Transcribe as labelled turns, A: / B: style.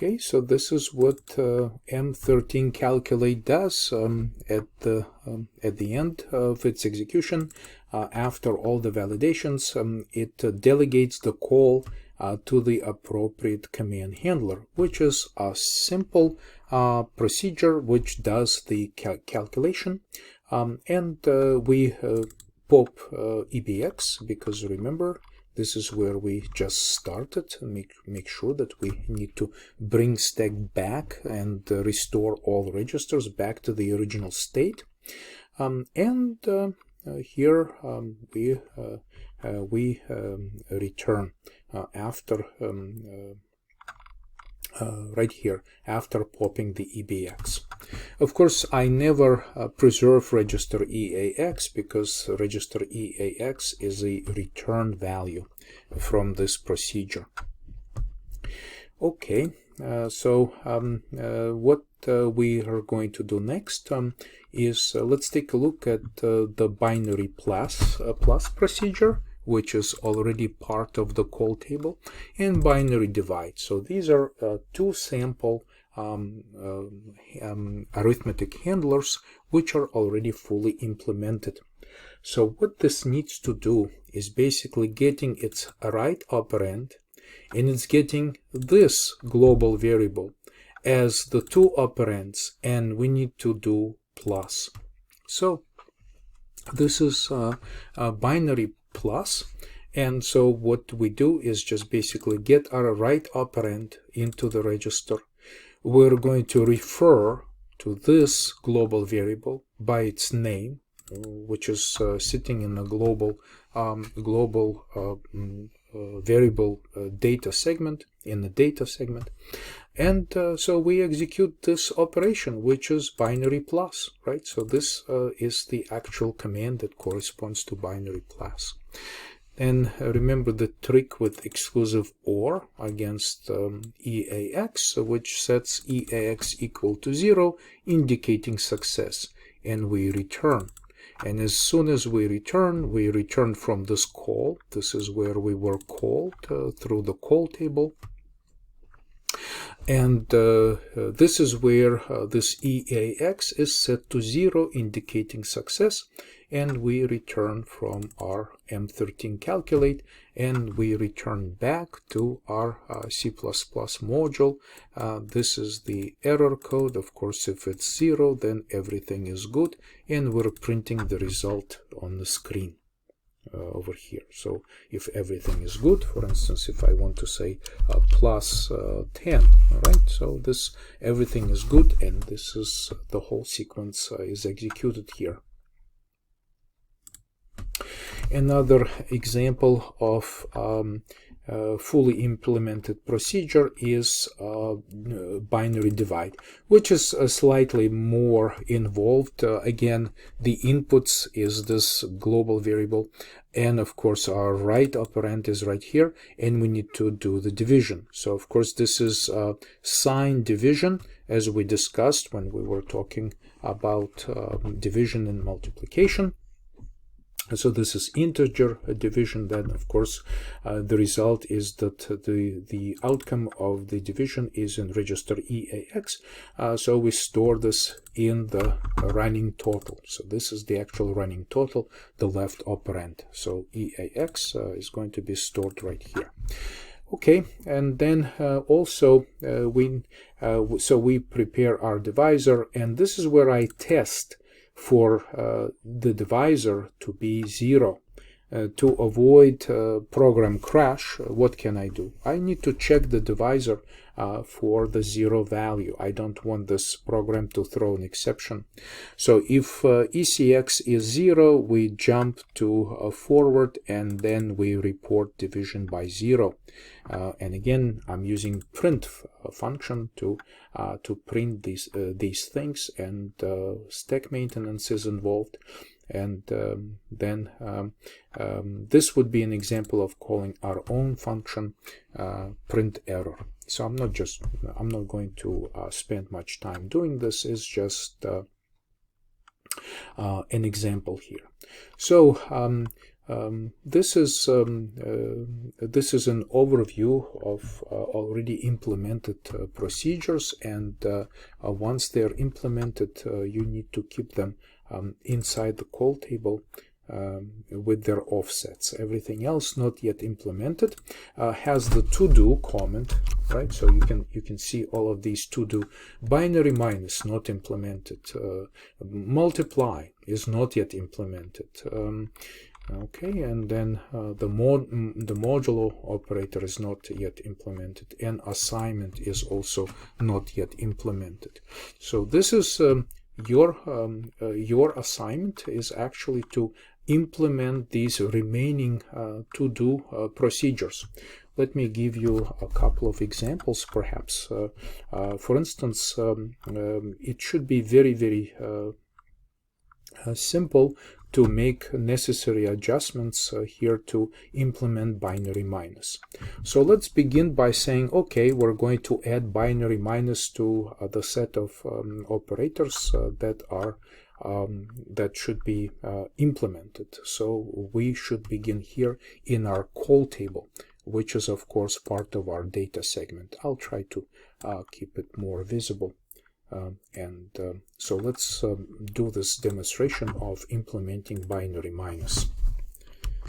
A: Okay, so this is what M13 calculate does at the end of its execution. After all the validations, it delegates the call to the appropriate command handler, which is a simple procedure which does the calculation. And we pop EBX, because remember, this is where we just started. Make sure that we need to bring stack back and restore all registers back to the original state. Here we return after right here after popping the EBX. Of course, I never preserve register EAX, because register EAX is a return value from this procedure. Okay, so what we are going to do next is let's take a look at the binary plus procedure, which is already part of the call table, and binary divide. So these are two sample arithmetic handlers which are already fully implemented. So what this needs to do is basically getting its right operand, and it's getting this global variable as the two operands, and we need to do plus. So this is a binary plus, and so what we do is just basically get our right operand into the register. We're going to refer to this global variable by its name, which is sitting in a global variable data segment, in the data segment. And so we execute this operation, which is binary plus, right? So this is the actual command that corresponds to binary plus. And remember the trick with exclusive OR against EAX, which sets EAX equal to 0, indicating success, and we return. And as soon as we return from this call. This is where we were called through the call table. And this is where this EAX is set to 0, indicating success, and we return from our M13 calculate, and we return back to our C++ module. This is the error code. Of course, if it's 0, then everything is good, and we're printing the result on the screen over here. So if everything is good, for instance, if I want to say plus 10, all right, so this everything is good, and this is the whole sequence is executed here. Another example of fully implemented procedure is binary divide, which is slightly more involved. Again, the inputs is this global variable, and of course our right operand is right here, and we need to do the division. So of course this is sign division, as we discussed when we were talking about division and multiplication. So this is integer division. Then of course the result is that the outcome of the division is in register EAX. So we store this in the running total. So this is the actual running total, the left operand. So EAX is going to be stored right here. Okay, and then also we prepare our divisor, and this is where I test for the divisor to be 0. To avoid program crash, what can I do? I need to check the divisor for the 0 value. I don't want this program to throw an exception. So if ECX is 0, we jump to forward, and then we report division by 0. And again, I'm using print function to print these things, and stack maintenance is involved. And then this would be an example of calling our own function print error. So I'm not going to spend much time doing this. It's just an example here. So This is an overview of already implemented procedures, and once they're implemented, you need to keep them inside the call table with their offsets. Everything else not yet implemented has the to do comment, right? So you can see all of these to do. Binary minus not implemented. Multiply is not yet implemented. Okay, and then the modulo operator is not yet implemented, and assignment is also not yet implemented. So this is your assignment is actually to implement these remaining to-do procedures. Let me give you a couple of examples, perhaps. For instance, it should be very simple to make necessary adjustments here to implement binary minus. So let's begin by saying, okay, we're going to add binary minus to the set of operators that should be implemented. So we should begin here in our call table, which is of course part of our data segment. I'll try to keep it more visible. So let's do this demonstration of implementing binary minus.